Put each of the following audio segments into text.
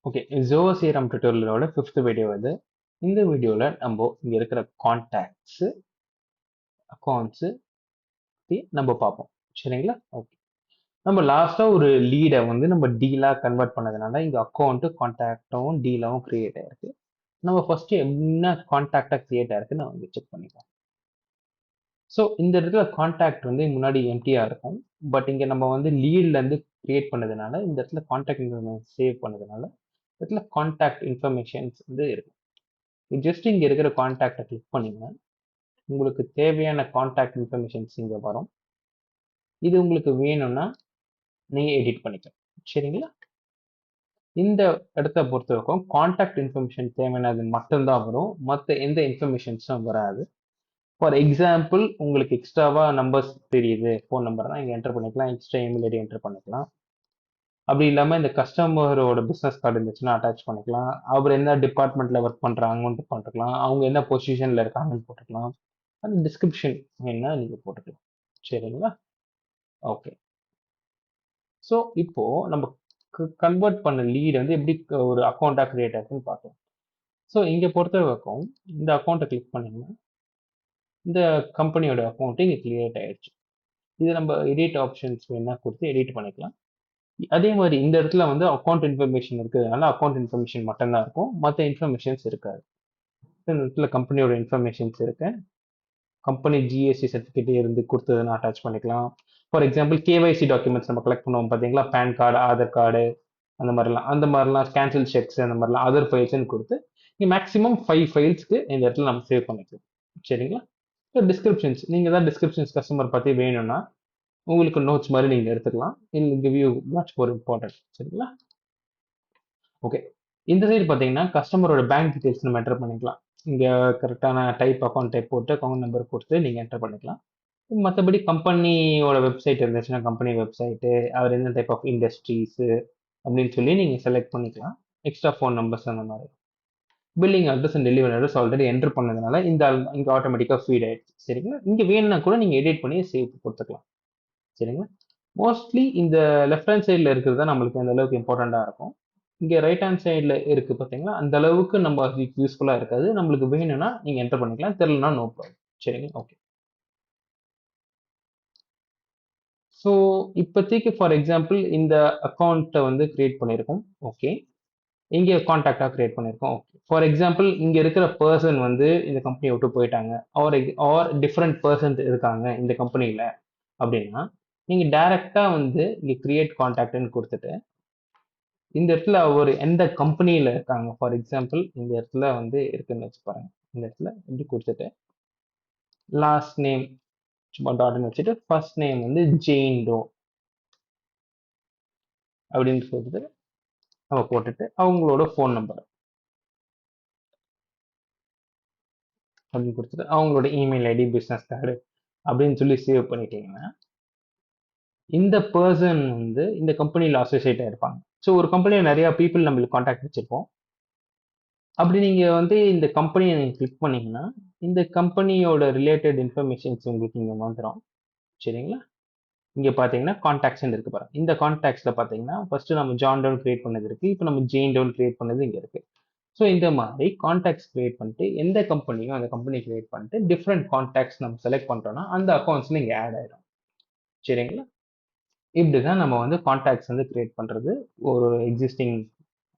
Okay. ஜோசிரம் டுட்டோரியலோட 5th video இது. இந்த வீடியோல இங்க இருக்கிற கான்டாக்ட்ஸ், அக்கவுண்ட்ஸ் பத்தி பார்ப்போம். சரிங்களா? ஓகே. நம்ம லாஸ்ட்டா ஒரு லீட நம்ம டீலா கன்வெர்ட் பண்ணதுனால இங்க அக்கவுண்ட், கான்டாக்டும் டீலாவும் கிரியேட் ஆயிருக்கு. நம்ம ஃபர்ஸ்ட் என்ன கான்டாக்டா கிரியேட் ஆயிருக்குன்னு நம்ம செக் பண்ணிக்கலாம். ஸோ இந்த இடத்துல கான்டாக்ட் முன்னாடி எம்டியா இருக்கும். பட் இங்க நம்ம லீட்ல இருந்து கிரியேட் பண்ணதுனால இந்த இடத்துல கான்டாக்ட் இன்ஃபர்மேஷன் சேவ் பண்ணதுனால இடத்துல கான்டாக்ட் இன்ஃபர்மேஷன்ஸ் இருக்கு. ஜஸ்ட் இங்க இருக்கிற கான்டாக்டை கிளிக் பண்ணீங்கன்னா உங்களுக்கு தேவையான கான்டாக்ட் இன்ஃபர்மேஷன்ஸ் இங்க வரும். இது உங்களுக்கு வேணும்னா நீங்க எடிட் பண்ணிக்கலாம். சரிங்களா? இந்த இடத்த பொறுத்த வரைக்கும் கான்டாக்ட் இன்ஃபர்மேஷன் தேவையானது மட்டும்தான் வரும். மற்ற எந்த இன்ஃபர்மேஷன்ஸும் வராது. ஃபார் எக்ஸாம்பிள் உங்களுக்கு எக்ஸ்ட்ராவா நம்பர்ஸ் தெரியுது, ஃபோன் நம்பர்னா இங்க என்டர் பண்ணிக்கலாம், எக்ஸ்ட்ரா இமெயில் ஐடி என்டர் பண்ணிக்கலாம். அப்படி இல்லாம இந்த கஸ்டமரோட பிசினஸ் கார்டு இருந்துச்சுன்னா அட்டாச் பண்ணிக்கலாம். அவர் என்ன டிபார்ட்மெண்ட்ல ஒர்க் பண்றாங்கன்னு போட்டுக்கலாம், அவங்க என்ன பொசிஷன்ல இருக்காங்கன்னு போட்டுக்கலாம். அந்த டிஸ்கிரிப்ஷன் வேணா நீங்க போட்டுக்கலாம். சரிங்களா? ஓகே. ஸோ இப்போ நம்ம கன்வெர்ட் பண்ண லீட் எப்படி ஒரு அக்கௌண்டா கிரியேட் ஆகுதுன்னு பார்த்தோம். ஸோ இங்க பொறுத்த வரைக்கும் இந்த அக்கௌண்ட்டை கிளிக் பண்ணீங்கன்னா இந்த கம்பெனியோட அக்கௌண்ட் இங்க கிரியேட் ஆயிடுச்சு. இது நம்ம எடிட் ஆப்ஷன்ஸ் வேணா கொடுத்து எடிட் பண்ணிக்கலாம். அதே மாதிரி இந்த இடத்துல அக்கௌண்ட் இன்ஃபர்மேஷன் இருக்கிறதுனால அக்கௌண்ட் இன்ஃபர்மேஷன் மட்டும்தான் இருக்கும், மற்ற இன்ஃபர்மேஷன்ஸ் இருக்காது. இந்த இடத்துல கம்பெனியோட இன்ஃபர்மேஷன்ஸ் இருக்கு. கம்பெனி ஜிஎஸ்டி சர்டிஃபிகேட் இருந்து கொடுத்ததுன்னு அட்டாச் பண்ணிக்கலாம். ஃபார் எக்ஸாம்பிள் கேஒய்சி டாக்குமெண்ட்ஸ் நம்ம கலெக்ட் பண்ணுவோம் பார்த்தீங்களா, பேன் கார்டு, ஆதார் கார்டு, அந்த மாதிரிலாம் கேன்சல் செக்ஸ், அந்த மாதிரிலாம் அதர் ஃபைல்ஸ்ன்னு கொடுத்து இங்கே மேக்ஸிமம் 5 ஃபைல்ஸ்க்கு இந்த இடத்துல நம்ம சேவ் பண்ணிக்கலாம். சரிங்களா? ஸோ டிஸ்கிரிப்ஷன்ஸ் நீங்கள் தான் டிஸ்கிரிப்ஷன்ஸ் கஸ்டமர் பற்றி வேணும்னா உங்களுக்கு நோட்ஸ் மாதிரி நீங்கள் எடுத்துக்கலாம். I'll give you much more important. சரிங்களா? ஓகே. இந்த சைடு பார்த்தீங்கன்னா கஸ்டமரோட பேங்க் டீடைல்ஸ் நம்ம என்டர் பண்ணிக்கலாம். இங்கே கரெக்டான அக்கௌண்ட் டைப் போட்டு அக்கௌண்ட் நம்பர் கொடுத்து நீங்கள் என்டர் பண்ணிக்கலாம். மற்றபடி கம்பெனியோட வெப்சைட் இருந்துச்சுன்னா கம்பெனி வெப்சைட்டு, அவர் என்ன டைப் ஆஃப் இண்டஸ்ட்ரீஸு அப்படின்னு சொல்லி நீங்கள் செலக்ட் பண்ணிக்கலாம். எக்ஸ்ட்ரா ஃபோன் நம்பர்ஸ் அந்த மாதிரி. Billing address and delivery address already enter பண்ணதுனால இங்கே ஆட்டோமேட்டிக்காக ஃபீட் ஆயிடுச்சு. சரிங்களா? இங்கே வேணும்னா கூட நீங்கள் எடிட் பண்ணி சேவ் கொடுத்துக்கலாம். சரிங்களா? மோஸ்ட்லி இந்த லெஃப்ட் ஹேண்ட் சைடில் இருக்கிறது தான் நம்மளுக்கு அந்த அளவுக்கு இம்பார்ட்டண்ட்டாக இருக்கும். இங்கே ரைட் ஹேண்ட் சைடில் இருக்குது பார்த்தீங்களா, அந்த அளவுக்கு நம்ம யூஸ்ஃபுல்லாக இருக்காது. நம்மளுக்கு வேணும்னா நீங்கள் என்டர் பண்ணிக்கலாம், தெரியலனா நோ ப்ராப்ளம். சரிங்களா? ஓகே. ஸோ இப்போதைக்கு ஃபார் எக்ஸாம்பிள் இந்த அக்கௌண்ட்டை கிரியேட் பண்ணியிருக்கோம். ஓகே. இங்கே கான்டாக்டாக கிரியேட் பண்ணியிருக்கோம். ஓகே. ஃபார் எக்ஸாம்பிள் இங்கே இருக்கிற பர்சன் இந்த கம்பெனியை விட்டு போயிட்டாங்க, ஆர் டிஃப்ரெண்ட் பர்சன் இருக்காங்க இந்த கம்பெனியில் அப்படின்னா நீங்கள் டைரெக்டாக இங்கே கிரியேட் கான்டாக்ட்னு கொடுத்துட்டு இந்த இடத்துல ஒரு எந்த கம்பெனியில் இருக்காங்க, ஃபார் எக்ஸாம்பிள் இந்த இடத்துல இருக்குன்னு வச்சு பாருங்க. இந்த இடத்துல இப்படி கொடுத்துட்டு லாஸ்ட் நேம் சும்மா டாட்னு வச்சுட்டு ஃபர்ஸ்ட் நேம் ஜெயின் டோ அப்படின்னு சொல்லிட்டு நம்ம போட்டுட்டு அவங்களோட ஃபோன் நம்பர் அப்படின்னு கொடுத்துட்டு அவங்களோட இமெயில் ஐடி, பிஸ்னஸ் கார்டு அப்படின்னு சொல்லி சேவ் பண்ணிட்டீங்கன்னா இந்த பர்சன் இந்த கம்பெனியில் அசோசியேட் ஆயிருப்பாங்க. ஸோ ஒரு கம்பெனியில் நிறைய பீப்புள் நம்மளுக்கு கான்டாக்ட் வச்சிருப்போம். அப்படி நீங்க இந்த கம்பெனியை நீங்க கிளிக் பண்ணீங்கன்னா இந்த கம்பெனியோட ரிலேட்டட் இன்ஃபர்மேஷன்ஸ் உங்களுக்கு இங்க வந்துடும். சரிங்களா? இங்க பாத்தீங்கன்னா கான்டாக்ட்ஸ் இருக்கு பாருங்க. இந்த கான்டாக்ட்ஸ்ல பாத்தீங்கன்னா ஃபர்ஸ்ட் நம்ம ஜான் டவுன் கிரியேட் பண்ணது இருக்கு, இப்போ நம்ம ஜெயின் டவுன் கிரியேட் பண்ணது இங்க இருக்கு. ஸோ இந்த மாதிரி கான்டாக்ட்ஸ் கிரியேட் பண்ணிட்டு எந்த கம்பெனியோ அந்த கம்பெனி கிரியேட் பண்ணிட்டு டிஃப்ரெண்ட் கான்டாக்ட்ஸ் நம்ம செலக்ட் பண்றோம்னா அந்த அக்கௌண்ட்ஸ்ல இங்க ஆட் ஆயிடும். சரிங்களா? இப்படிதான் நம்ம கான்டாக்ட்ஸ் கிரியேட் பண்றது ஒரு எக்ஸிஸ்டிங்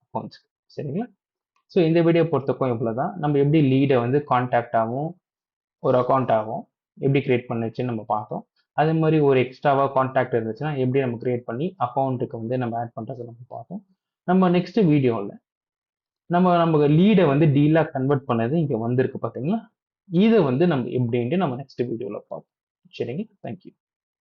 அக்கௌண்ட்ஸ். சரிங்களா? ஸோ இந்த வீடியோ பொறுத்தக்கும் இவ்வளோதான். நம்ம எப்படி லீடை கான்டாக்ட் ஆகும், ஒரு அக்கௌண்ட் ஆகும் எப்படி கிரியேட் பண்ணுச்சுன்னு நம்ம பார்த்தோம். அதே மாதிரி ஒரு எக்ஸ்ட்ராவாக கான்டாக்ட் இருந்துச்சுன்னா எப்படி நம்ம கிரியேட் பண்ணி அக்கௌண்ட்டுக்கு நம்ம ஆட் பண்ணுறது நம்ம பார்த்தோம். நம்ம நெக்ஸ்ட் வீடியோவில் நம்ம லீடை டீலாக கன்வெர்ட் பண்ணது இங்கே வந்திருக்கு பார்த்தீங்களா, இதை நம்ம எப்படின்ட்டு நம்ம நெக்ஸ்ட் வீடியோவில் பார்ப்போம். சரிங்க? தேங்க்யூ.